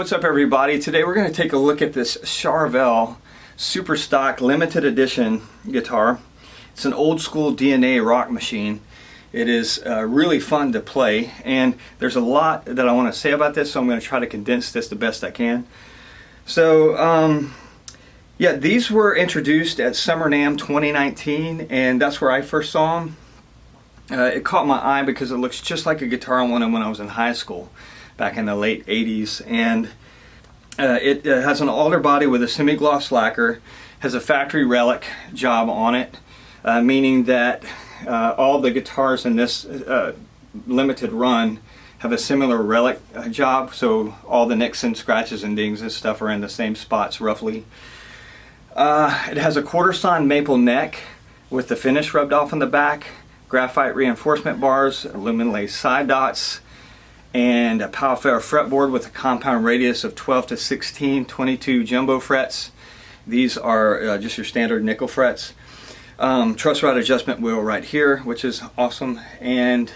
what's up everybody? Today we're going to take a look at this Charvel Super Stock Limited Edition guitar. It's an old school DNA rock machine. It is really fun to play, and there's a lot that I want to say about this, so I'm going to try to condense this the best I can. So yeah, these were introduced at Summer NAMM 2019, and that's where I first saw them. It caught my eye because it looks just like a guitar I wanted when I was in high school back in the late 80s, and it has an alder body with a semi-gloss lacquer, has a factory Relic job on it, meaning that all the guitars in this limited run have a similar Relic job, so all the nicks and scratches and dings and stuff are in the same spots roughly. It has a quarter sawn maple neck with the finish rubbed off on the back, graphite reinforcement bars, aluminum lace side dots, and a Palfair fretboard with a compound radius of 12 to 16, 22 jumbo frets. These are just your standard nickel frets. Truss rod adjustment wheel right here, which is awesome. And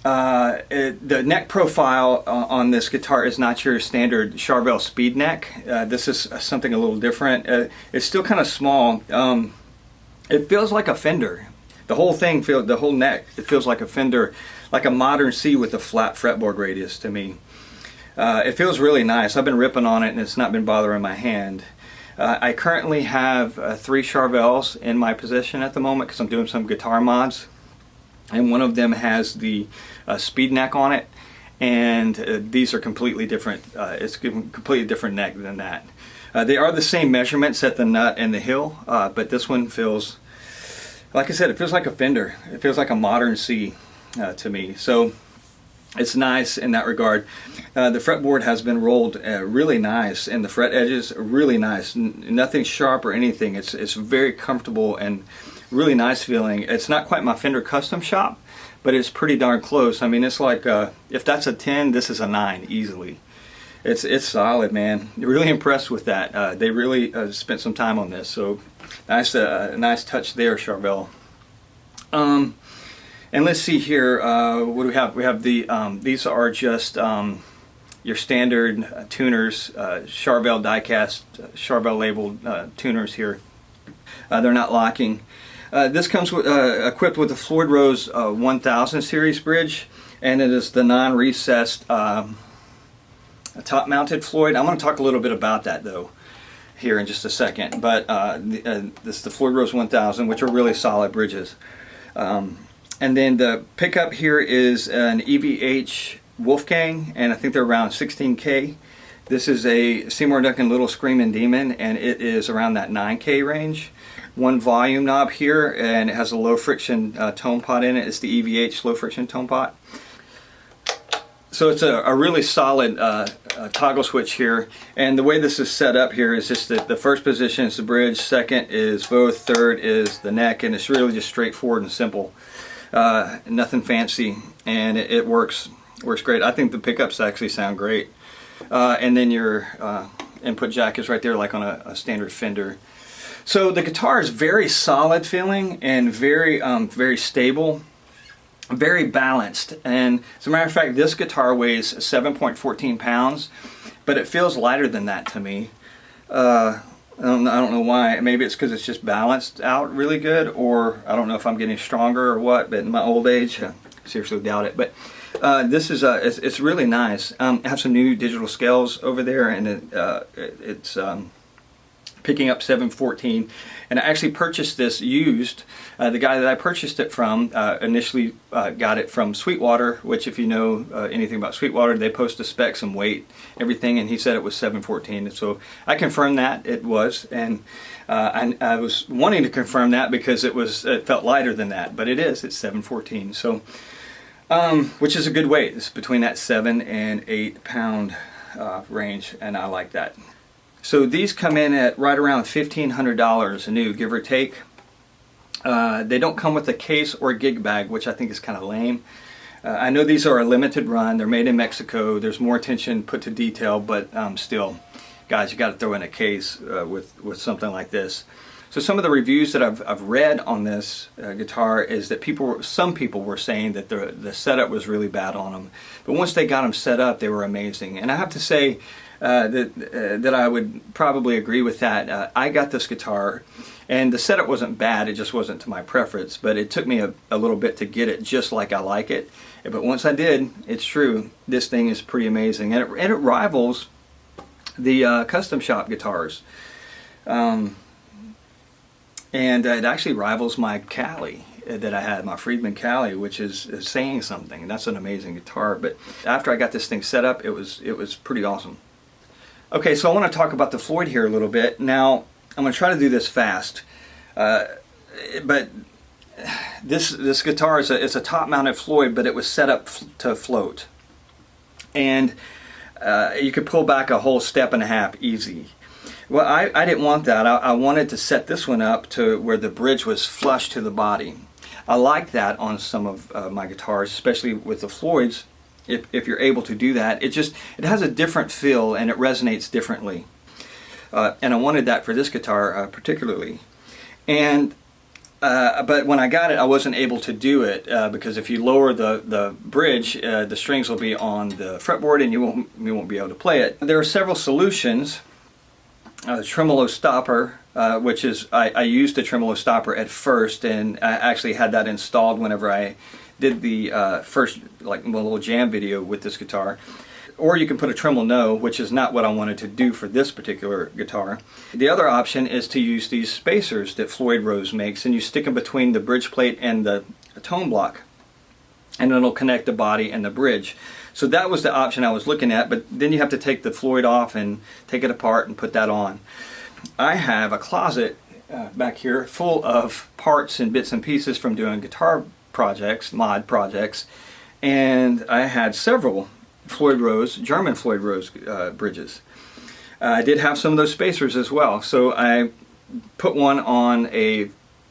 the neck profile on this guitar is not your standard Charvel speed neck. This is something a little different. It's still kind of small. It feels like a Fender. The whole thing, the whole neck, it feels like a Fender, like a modern C with a flat fretboard radius to me. It feels really nice. I've been ripping on it and it's not been bothering my hand. I currently have 3 Charvels in my possession at the moment because I'm doing some guitar mods, and one of them has the speed neck on it, and these are completely different. It's a completely different neck than that. They are the same measurements at the nut and the hill, but this one feels, like I said, it feels like a Fender. It feels like a modern C to me. So it's nice in that regard. The fretboard has been rolled really nice, and the fret edges are really nice. Nothing sharp or anything. It's very comfortable and really nice feeling. It's not quite my Fender custom shop, but it's pretty darn close. I mean, it's like if that's a 10, this is a 9 easily. It's solid, man. Really impressed with that. They really spent some time on this. So nice, nice touch there, Charvel. And let's see here, what do we have? We have the, these are just your standard tuners, Charvel diecast, Charvel labeled tuners here. They're not locking. This comes with, equipped with the Floyd Rose 1000 series bridge, and it is the non-recessed top-mounted Floyd. I'm going to talk a little bit about that though here in just a second, but this is the Floyd Rose 1000, which are really solid bridges. And then the pickup here is an EVH Wolfgang, and I think they're around 16K. This is a Seymour Duncan Little Screamin' Demon, and it is around that 9K range. One volume knob here, and it has a low friction tone pot in it. It's the EVH low friction tone pot. So it's a really solid toggle switch here, and the way this is set up here is just that the first position is the bridge, second is both, third is the neck, and it's really just straightforward and simple. Nothing fancy, and it works great. I think the pickups actually sound great, and then your input jack is right there like on a standard Fender. So the guitar is very solid feeling and very very stable, very balanced, and as a matter of fact, this guitar weighs 7.14 pounds, but it feels lighter than that to me. I don't know why. Maybe it's because it's just balanced out really good, or I don't know if I'm getting stronger or what, but in my old age, I seriously doubt it. But this is it's really nice. I have some new digital scales over there, and it's picking up 714, and I actually purchased this used. The guy that I purchased it from initially got it from Sweetwater, which, if you know anything about Sweetwater, they post the specs and weight, everything, and he said it was 714. So I confirmed that it was, and I was wanting to confirm that because it felt lighter than that, but it's 714. So which is a good weight. It's between that 7 and 8 pound range, and I like that. So these come in at right around $1,500 new, give or take. They don't come with a case or gig bag, which I think is kind of lame. I know these are a limited run. They're made in Mexico. There's more attention put to detail, but still, guys, you got to throw in a case with something like this. So some of the reviews that I've read on this guitar is that some people were saying that the setup was really bad on them, but once they got them set up, they were amazing. And I have to say that I would probably agree with that. I got this guitar, and the setup wasn't bad, it just wasn't to my preference, but it took me a little bit to get it just like I like it. But once I did, it's true, this thing is pretty amazing, and it rivals the custom shop guitars. And it actually rivals my Cali that I had, my Friedman Cali, which is saying something. That's an amazing guitar. But after I got this thing set up, it was pretty awesome. Okay, so I want to talk about the Floyd here a little bit. Now, I'm going to try to do this fast. But this guitar is a top-mounted Floyd, but it was set up to float. And you could pull back a whole step and a half easy. Well, I didn't want that. I wanted to set this one up to where the bridge was flush to the body. I like that on some of my guitars, especially with the Floyds. If you're able to do that, it has a different feel and it resonates differently. And I wanted that for this guitar particularly. And but when I got it, I wasn't able to do it because if you lower the bridge, the strings will be on the fretboard and you won't be able to play it. There are several solutions. Tremolo stopper, which is I used the tremolo stopper at first, and I actually had that installed whenever I did the first little jam video with this guitar. Or you can put a tremolo, which is not what I wanted to do for this particular guitar. The other option is to use these spacers that Floyd Rose makes, and you stick them between the bridge plate and the tone block, and it'll connect the body and the bridge. So that was the option I was looking at, but then you have to take the Floyd off and take it apart and put that on. I have a closet back here full of parts and bits and pieces from doing guitar projects, mod projects, and I had several German Floyd Rose bridges. I did have some of those spacers as well, so I put one on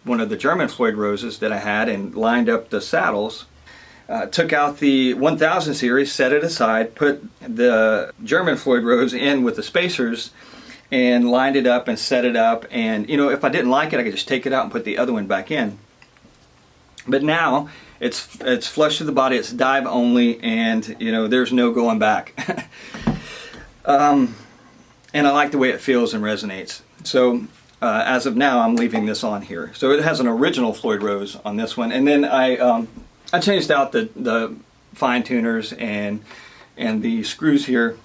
one of the German Floyd Roses that I had and lined up the saddles. Took out the 1000 series, set it aside, put the German Floyd Rose in with the spacers, and lined it up and set it up. And if I didn't like it, I could just take it out and put the other one back in. But now it's flush to the body, it's dive only, and there's no going back. And I like the way it feels and resonates. So as of now, I'm leaving this on here. So it has an original Floyd Rose on this one, and then I changed out the fine tuners and the screws here.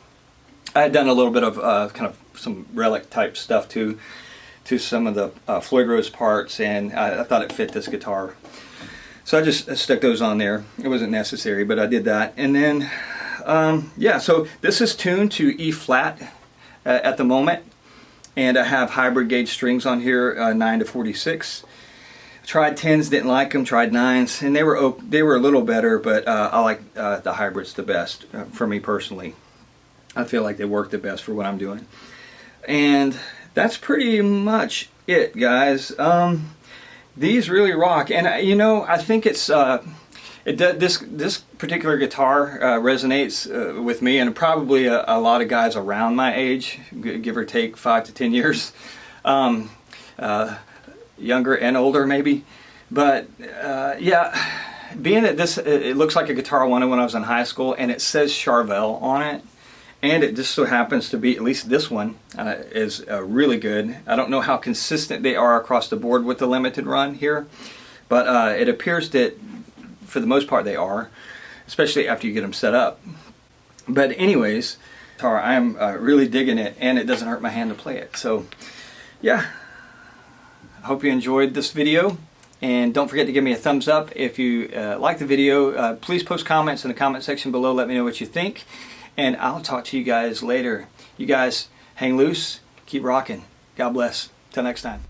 I had done a little bit of kind of some Relic type stuff to some of the Floyd Rose parts, and I thought it fit this guitar. So I just stuck those on there. It wasn't necessary, but I did that. And then, yeah, so this is tuned to E flat at the moment, and I have hybrid gauge strings on here, 9 to 46. Tried 10s, didn't like them. Tried 9s, and they were a little better, but I like the hybrids the best for me personally. I feel like they work the best for what I'm doing, and that's pretty much it, guys. These really rock, and I think it's this particular guitar resonates with me, and probably a lot of guys around my age, give or take 5 to 10 years. Younger and older maybe, but yeah, being that it looks like a guitar I wanted when I was in high school, and it says Charvel on it, and it just so happens to be, at least this one is really good. I don't know how consistent they are across the board with the limited run here, but it appears that for the most part they are, especially after you get them set up. But anyways, guitar, I'm really digging it, and it doesn't hurt my hand to play it. So yeah, I hope you enjoyed this video, and don't forget to give me a thumbs up if you like the video. Please post comments in the comment section below. Let me know what you think, and I'll talk to you guys later. You guys hang loose, keep rocking. God bless. Till next time.